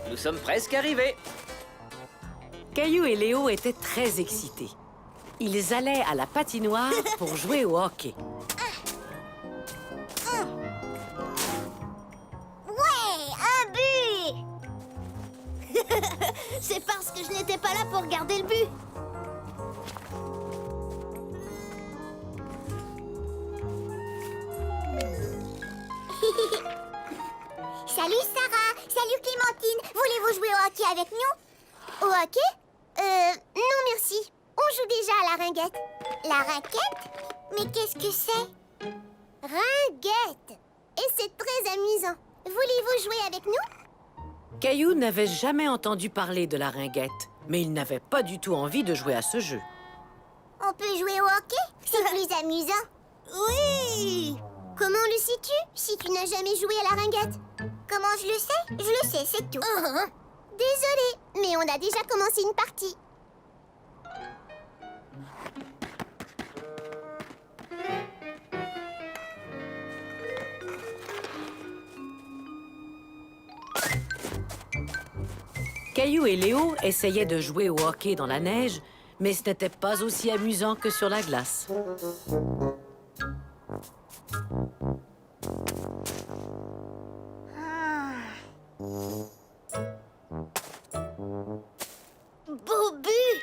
Nous sommes presque arrivés. Caillou et Léo étaient très excités. Ils allaient à la patinoire pour jouer au hockey. Ouais, un but! C'est parce que je n'étais pas là pour garder le but. Salut Sarah, salut Clémentine. Voulez-vous jouer au hockey avec nous? Au hockey? Non merci. On joue déjà à la ringuette. La raquette? Mais qu'est-ce que c'est? Ringuette. Et c'est très amusant. Voulez-vous jouer avec nous? Caillou n'avait jamais entendu parler de la ringuette, mais il n'avait pas du tout envie de jouer à ce jeu. On peut jouer au hockey? C'est plus amusant. Oui! Comment le sais-tu si tu n'as jamais joué à la ringuette? Comment je le sais? Je le sais, c'est tout. Désolée, mais on a déjà commencé une partie. Caillou et Léo essayaient de jouer au hockey dans la neige, mais ce n'était pas aussi amusant que sur la glace. Beau but!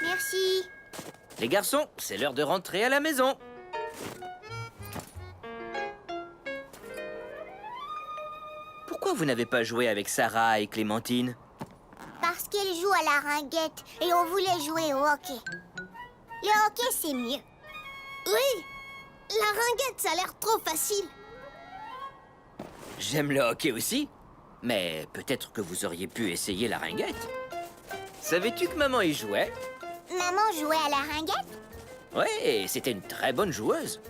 Merci. Les garçons, c'est l'heure de rentrer à la maison. Pourquoi vous n'avez pas joué avec Sarah et Clémentine? Parce qu'elle joue à la ringuette et on voulait jouer au hockey. Le hockey, c'est mieux. Oui, la ringuette, ça a l'air trop facile. J'aime le hockey aussi, mais peut-être que vous auriez pu essayer la ringuette. Savais-tu que maman y jouait? Maman jouait à la ringuette? Ouais, c'était une très bonne joueuse.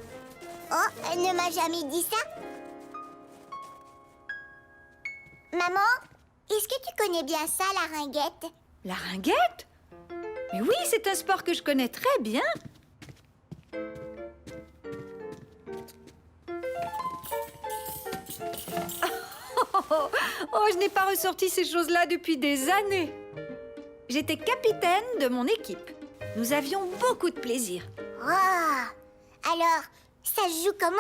Oh, elle ne m'a jamais dit ça. Maman, est-ce que tu connais bien ça, la ringuette? La ringuette? Mais oui, c'est un sport que je connais très bien. Oh, je n'ai pas ressorti ces choses-là depuis des années. J'étais capitaine de mon équipe. Nous avions beaucoup de plaisir. Oh, alors, ça se joue comment?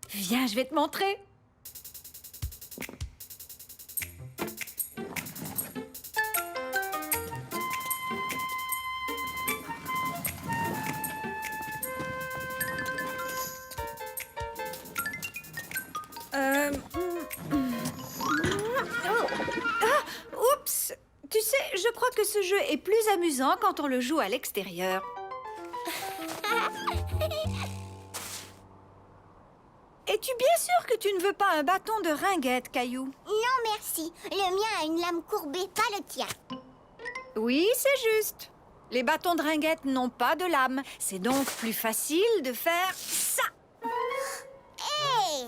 Viens, je vais te montrer. Oups! Tu sais, je crois que ce jeu est plus amusant quand on le joue à l'extérieur. Es-tu bien sûr que tu ne veux pas un bâton de ringuette, Caillou? Non, merci. Le mien a une lame courbée, pas le tien. Oui, c'est juste. Les bâtons de ringuette n'ont pas de lame. C'est donc plus facile de faire ça. Hé!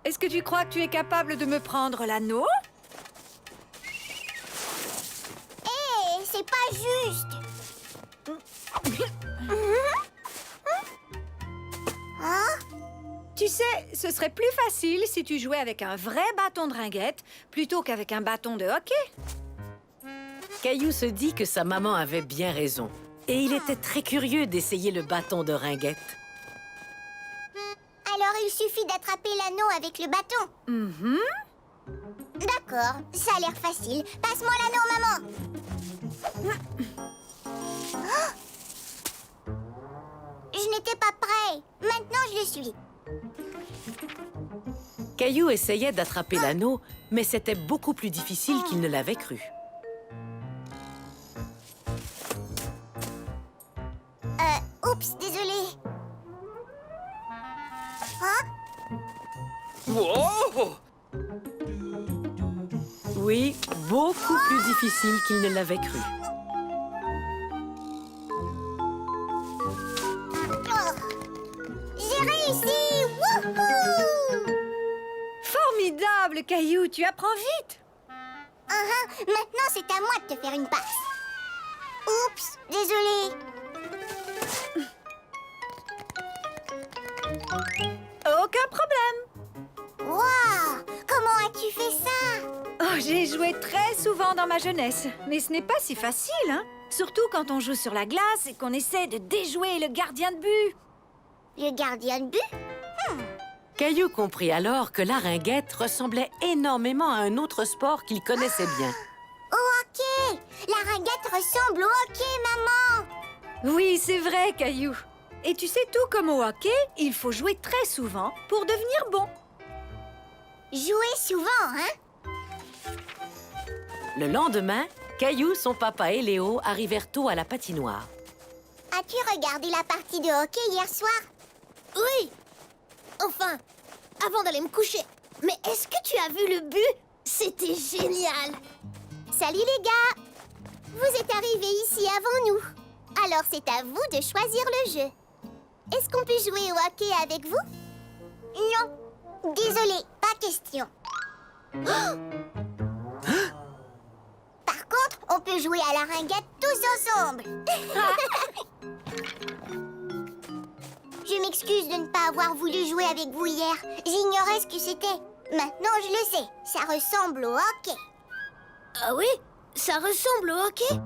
Est-ce que tu crois que tu es capable de me prendre l'anneau? Hé, c'est pas juste. Hein? Tu sais, ce serait plus facile si tu jouais avec un vrai bâton de ringuette plutôt qu'avec un bâton de hockey. Caillou se dit que sa maman avait bien raison. Et il était très curieux d'essayer le bâton de ringuette. Alors il suffit d'attraper l'anneau avec le bâton. Mhm. D'accord, ça a l'air facile. Passe-moi l'anneau, maman. Oh! Je n'étais pas prêt. Maintenant, je le suis. Caillou essayait d'attraper l'anneau, mais c'était beaucoup plus difficile qu'il ne l'avait cru. Oups, désolé. Hein? Wow! Oui, beaucoup plus difficile qu'il ne l'avait cru. Oh! J'ai réussi! Wouhou! Formidable, Caillou, tu apprends vite. Maintenant, c'est à moi de te faire une passe. Oups, désolé. Aucun problème. Waouh! j'ai joué très souvent dans ma jeunesse. Mais ce n'est pas si facile, hein? Surtout quand on joue sur la glace et qu'on essaie de déjouer le gardien de but. Le gardien de but? Caillou comprit alors que la ringuette ressemblait énormément à un autre sport qu'il connaissait bien. Au hockey! La ringuette ressemble au hockey, maman! Oui, c'est vrai, Caillou. Et tu sais, tout comme au hockey, il faut jouer très souvent pour devenir bon. Jouer souvent, hein? Le lendemain, Caillou, son papa et Léo arrivèrent tôt à la patinoire. As-tu regardé la partie de hockey hier soir? Oui. Enfin, avant d'aller me coucher. Mais est-ce que tu as vu le but? C'était génial. Salut les gars! Vous êtes arrivés ici avant nous. Alors c'est à vous de choisir le jeu. Est-ce qu'on peut jouer au hockey avec vous? Non. Désolé, pas question. Par contre, on peut jouer à la ringuette tous ensemble. Je m'excuse de ne pas avoir voulu jouer avec vous hier. J'ignorais ce que c'était. Maintenant, je le sais. Ça ressemble au hockey. Ah oui? Ça ressemble au hockey?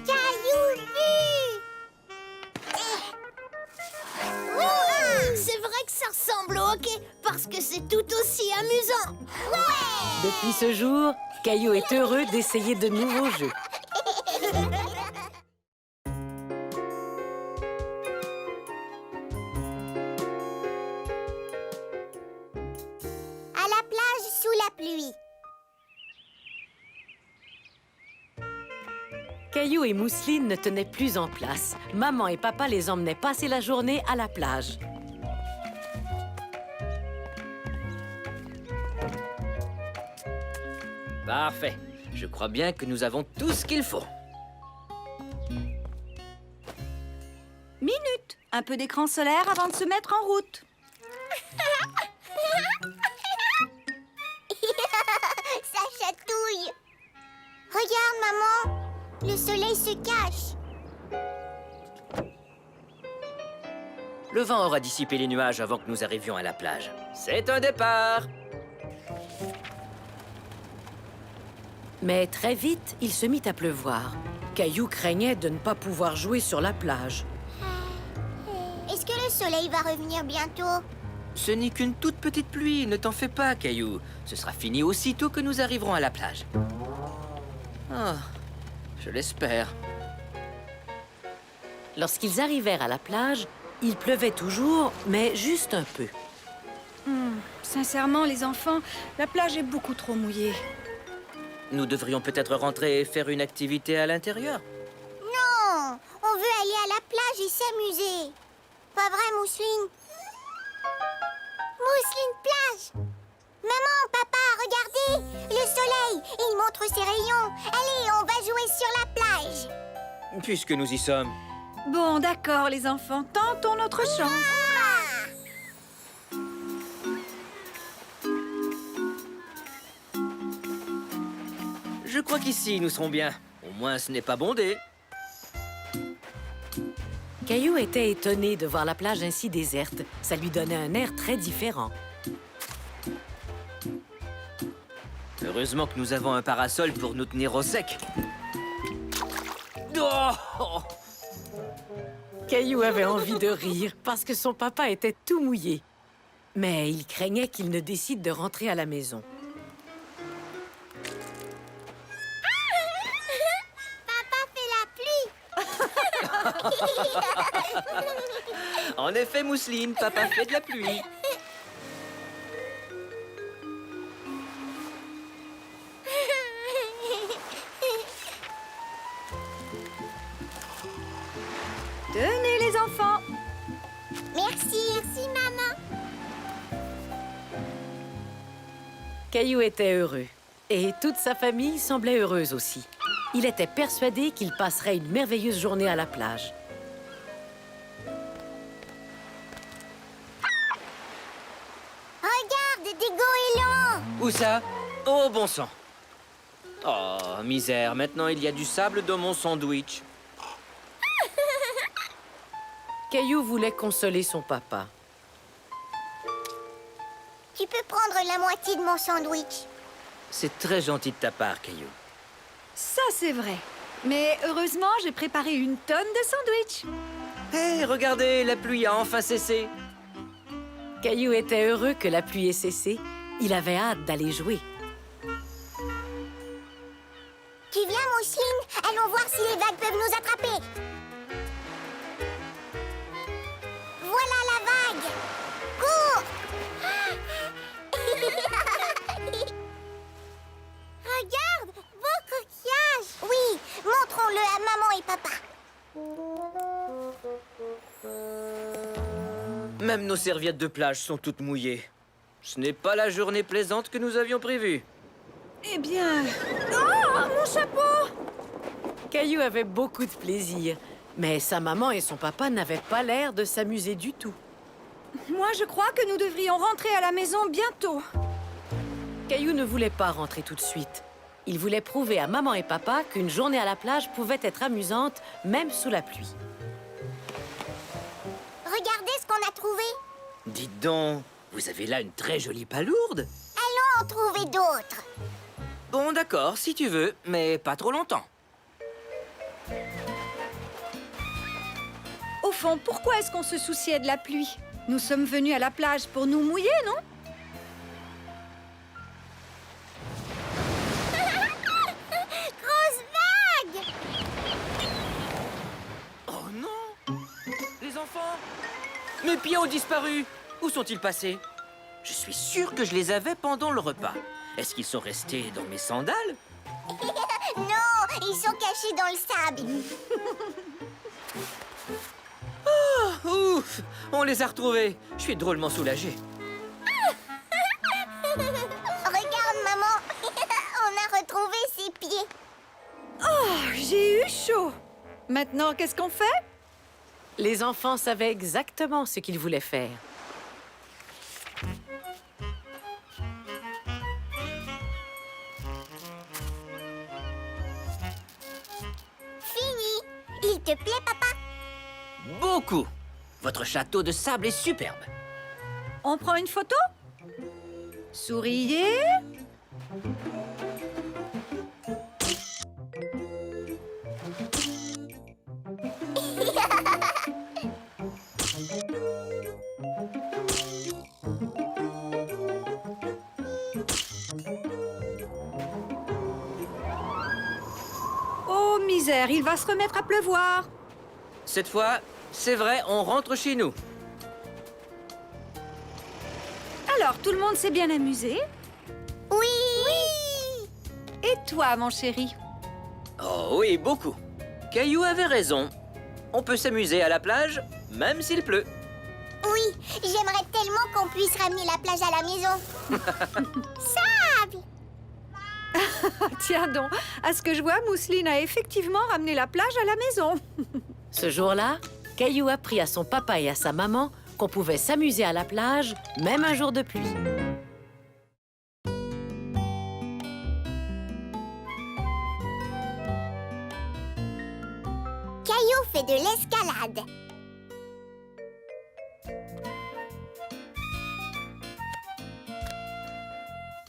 Caillou vu! C'est vrai que ça ressemble au hockey parce que c'est tout aussi amusant. Depuis ce jour, Caillou est heureux d'essayer de nouveaux jeux. À la plage sous la pluie. Caillou et Mousseline ne tenaient plus en place. Maman et papa les emmenaient passer la journée à la plage. Parfait. Je crois bien que nous avons tout ce qu'il faut. Minute. Un peu d'écran solaire avant de se mettre en route. Ça chatouille. Regarde, maman. Le soleil se cache. Le vent aura dissipé les nuages avant que nous arrivions à la plage. C'est un départ! Mais très vite, il se mit à pleuvoir. Caillou craignait de ne pas pouvoir jouer sur la plage. Est-ce que le soleil va revenir bientôt? Ce n'est qu'une toute petite pluie, ne t'en fais pas, Caillou. Ce sera fini aussitôt que nous arriverons à la plage. Ah, je l'espère. Lorsqu'ils arrivèrent à la plage, il pleuvait toujours, mais juste un peu. Sincèrement, les enfants, la plage est beaucoup trop mouillée. Nous devrions peut-être rentrer et faire une activité à l'intérieur. Non, on veut aller à la plage et s'amuser. Pas vrai, Mousseline? Mousseline plage! Maman, papa, regardez! Le soleil, il montre ses rayons. Allez, on va jouer sur la plage. Puisque nous y sommes. Bon, d'accord, les enfants, tentons notre chance. Je crois qu'ici, nous serons bien. Au moins, ce n'est pas bondé. Caillou était étonné de voir la plage ainsi déserte. Ça lui donnait un air très différent. Heureusement que nous avons un parasol pour nous tenir au sec. Oh! Caillou avait envie de rire parce que son papa était tout mouillé. Mais il craignait qu'il ne décide de rentrer à la maison. Papa fait la pluie. En effet, Mousseline, papa fait de la pluie. Tenez, les enfants. Merci, merci, maman. Caillou était heureux. Et toute sa famille semblait heureuse aussi. Il était persuadé qu'il passerait une merveilleuse journée à la plage. Regarde, des goélands. Où ça? Oh, bon sang. Oh, misère, maintenant il y a du sable dans mon sandwich. Caillou voulait consoler son papa. peux prendre la moitié de mon sandwich? C'est très gentil de ta part, Caillou. Ça, c'est vrai. Mais heureusement, j'ai préparé une tonne de sandwichs. Hé, regardez, la pluie a enfin cessé. Caillou était heureux que la pluie ait cessé. Il avait hâte d'aller jouer. Tu viens, Mousseline? Allons voir si les vagues peuvent nous attraper. Voilà la vague. Cours! Regarde, beau coquillage. Oui, montrons-le à maman et papa. Même nos serviettes de plage sont toutes mouillées. Ce n'est pas la journée plaisante que nous avions prévue. Eh bien... Oh, mon chapeau! Caillou avait beaucoup de plaisir. Mais sa maman et son papa n'avaient pas l'air de s'amuser du tout. Moi, je crois que nous devrions rentrer à la maison bientôt. Caillou ne voulait pas rentrer tout de suite. Il voulait prouver à maman et papa qu'une journée à la plage pouvait être amusante, même sous la pluie. Regardez ce qu'on a trouvé. Dites donc, vous avez là une très jolie palourde. Allons en trouver d'autres. Bon, d'accord, si tu veux, mais pas trop longtemps. Au fond, pourquoi est-ce qu'on se souciait de la pluie? Nous sommes venus à la plage pour nous mouiller, non? Grosse vague! Oh non! Les enfants! Mes pieds ont disparu! Où sont-ils passés? Je suis sûr que je les avais pendant le repas. Est-ce qu'ils sont restés dans mes sandales? Non, ils sont cachés dans le sable. Ouf! On les a retrouvés. Je suis drôlement soulagé. Regarde, maman. On a retrouvé ses pieds. Oh, j'ai eu chaud. Maintenant, qu'est-ce qu'on fait? Les enfants savaient exactement ce qu'ils voulaient faire. Fini. Il te plaît, papa? Beaucoup! Votre château de sable est superbe. On prend une photo? Souriez. Oh, misère, il va se remettre à pleuvoir. Cette fois, c'est vrai, on rentre chez nous. Alors, tout le monde s'est bien amusé? Oui. Et toi, mon chéri? Oh oui, beaucoup. Caillou avait raison. On peut s'amuser à la plage, même s'il pleut. Oui, j'aimerais tellement qu'on puisse ramener la plage à la maison. Sable! Tiens donc, à ce que je vois, Mousseline a effectivement ramené la plage à la maison. Ce jour-là, Caillou apprit à son papa et à sa maman qu'on pouvait s'amuser à la plage, même un jour de pluie. Caillou fait de l'escalade.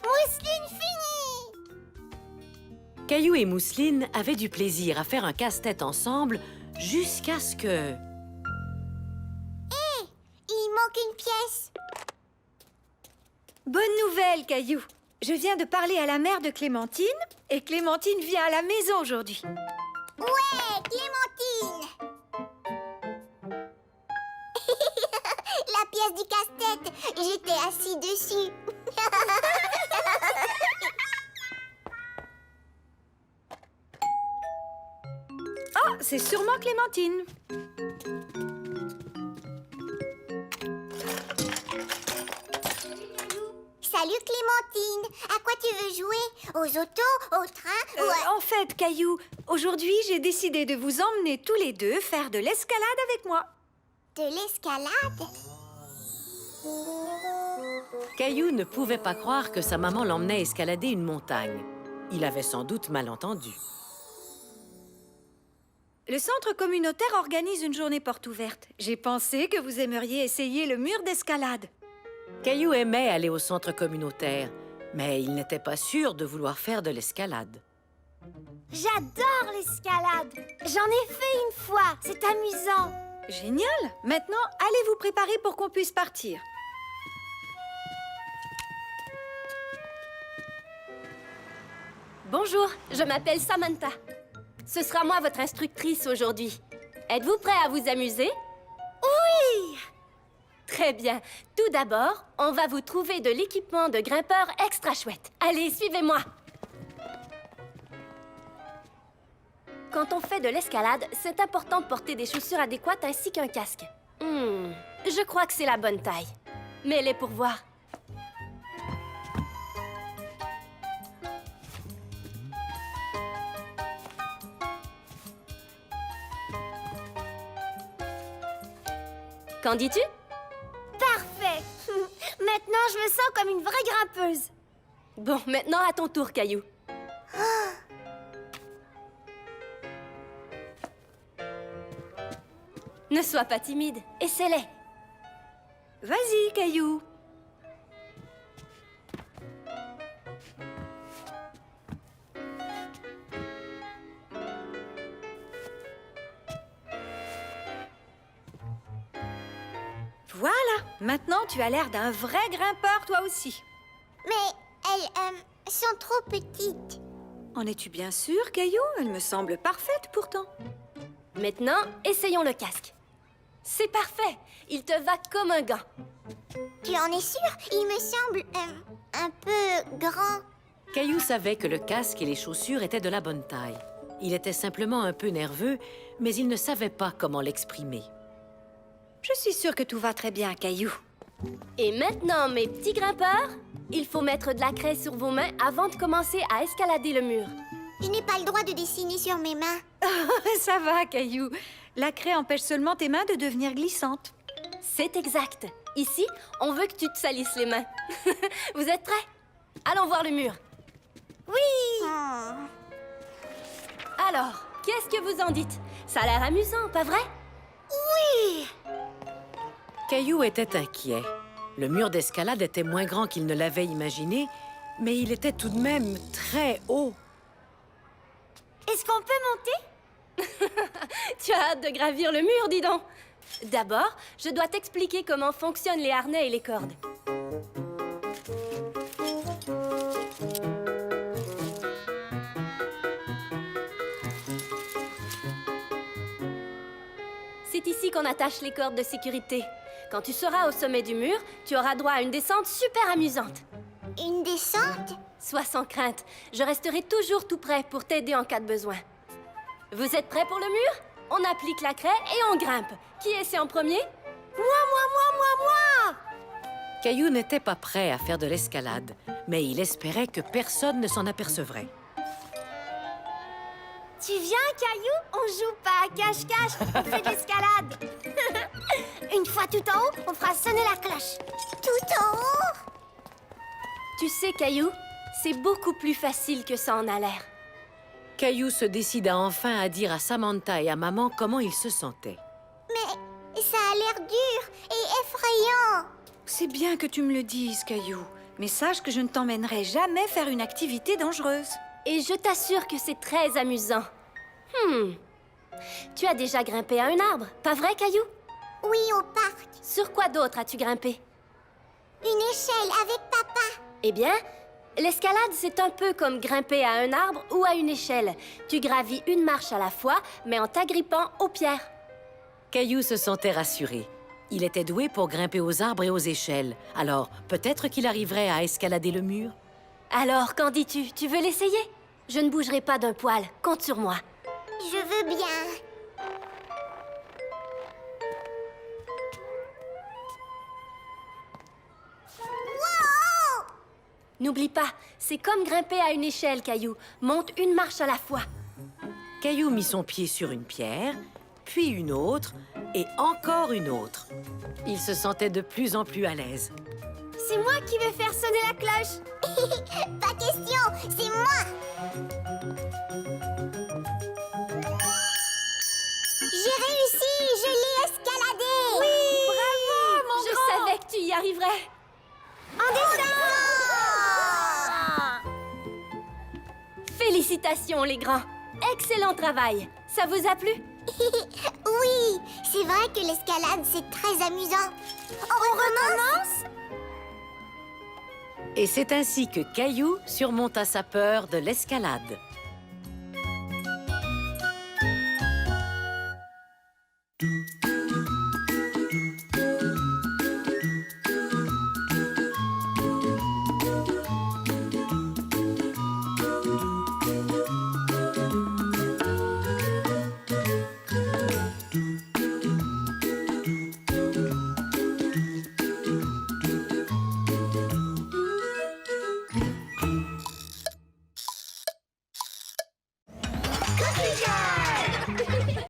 Mousseline finie! Caillou et Mousseline avaient du plaisir à faire un casse-tête ensemble jusqu'à ce que... Il manque une pièce. Bonne nouvelle, Caillou. Je viens de parler à la mère de Clémentine et Clémentine vient à la maison aujourd'hui. Ouais, Clémentine! La pièce du casse-tête, j'étais assis dessus. Oh, c'est sûrement Clémentine. Salut Clémentine, à quoi tu veux jouer? Aux autos, au train ou à... En fait, Caillou, aujourd'hui, j'ai décidé de vous emmener tous les deux faire de l'escalade avec moi. De l'escalade? Caillou ne pouvait pas croire que sa maman l'emmenait escalader une montagne. Il avait sans doute mal entendu. Le centre communautaire organise une journée porte ouverte. J'ai pensé que vous aimeriez essayer le mur d'escalade. Caillou aimait aller au centre communautaire, mais il n'était pas sûr de vouloir faire de l'escalade. J'adore l'escalade. J'en ai fait une fois. C'est amusant. Génial! Maintenant, allez vous préparer pour qu'on puisse partir. Bonjour, je m'appelle Samantha. Ce sera moi votre instructrice aujourd'hui. Êtes-vous prêt à vous amuser? Oui! Très bien. Tout d'abord, on va vous trouver de l'équipement de grimpeur extra chouette. Allez, suivez-moi. Quand on fait de l'escalade, c'est important de porter des chaussures adéquates ainsi qu'un casque. Je crois que c'est la bonne taille. Mets-les pour voir. Qu'en dis-tu? Parfait. Maintenant, je me sens comme une vraie grimpeuse. Bon, maintenant à ton tour, Caillou. Ne sois pas timide, essaie-les. Vas-y, Caillou. Voilà, maintenant tu as l'air d'un vrai grimpeur toi aussi. Mais elles sont trop petites. En es-tu bien sûr, Caillou? Elle me semble parfaite pourtant. Maintenant, essayons le casque. C'est parfait, il te va comme un gant. Tu en es sûre? Il me semble un peu grand. Caillou savait que le casque et les chaussures étaient de la bonne taille. Il était simplement un peu nerveux, mais il ne savait pas comment l'exprimer. Je suis sûre que tout va très bien, Caillou. Et maintenant, mes petits grimpeurs, il faut mettre de la craie sur vos mains avant de commencer à escalader le mur. Je n'ai pas le droit de dessiner sur mes mains. Ça va, Caillou. La craie empêche seulement tes mains de devenir glissantes. C'est exact. Ici, on veut que tu te salisses les mains. Vous êtes prêts? Allons voir le mur. Oh. Alors, qu'est-ce que vous en dites? Ça a l'air amusant, pas vrai? Caillou était inquiet. Le mur d'escalade était moins grand qu'il ne l'avait imaginé, mais il était tout de même très haut. Est-ce qu'on peut monter? Tu as hâte de gravir le mur, dis donc. D'abord, je dois t'expliquer comment fonctionnent les harnais et les cordes. C'est ici qu'on attache les cordes de sécurité. Quand tu seras au sommet du mur, tu auras droit à une descente super amusante. Une descente? Sois sans crainte, je resterai toujours tout prêt pour t'aider en cas de besoin. Vous êtes prêts pour le mur? On applique la craie et on grimpe. Qui essaie en premier? Moi! Caillou n'était pas prêt à faire de l'escalade, mais il espérait que personne ne s'en apercevrait. Tu viens, Caillou? On joue pas à cache-cache, on fait de l'escalade. Une fois tout en haut, on fera sonner la cloche. Tout en haut? Tu sais, Caillou, c'est beaucoup plus facile que ça en a l'air. Caillou se décida enfin à dire à Samantha et à maman comment il se sentait. Mais ça a l'air dur et effrayant. C'est bien que tu me le dises, Caillou. Mais sache que je ne t'emmènerai jamais faire une activité dangereuse. Et je t'assure que c'est très amusant. Tu as déjà grimpé à un arbre, pas vrai, Caillou? Oui, au parc. Sur quoi d'autre as-tu grimpé? Une échelle avec papa. Eh bien, l'escalade, c'est un peu comme grimper à un arbre ou à une échelle. Tu gravis une marche à la fois, mais en t'agrippant aux pierres. Caillou se sentait rassuré. Il était doué pour grimper aux arbres et aux échelles. Alors, peut-être qu'il arriverait à escalader le mur? Alors, qu'en dis-tu? Tu veux l'essayer? Je ne bougerai pas d'un poil. Compte sur moi. Je veux bien. Wow! N'oublie pas, c'est comme grimper à une échelle, Caillou. Monte une marche à la fois. Caillou mit son pied sur une pierre, puis une autre, et encore une autre. Il se sentait de plus en plus à l'aise. C'est moi qui vais faire sonner la cloche. Pas question, c'est moi. J'ai réussi, je l'ai escaladé. Je savais que tu y arriverais. Félicitations, les grands. Excellent travail. Ça vous a plu? Oui, c'est vrai que l'escalade, c'est très amusant. On recommence? Et c'est ainsi que Caillou surmonta sa peur de l'escalade.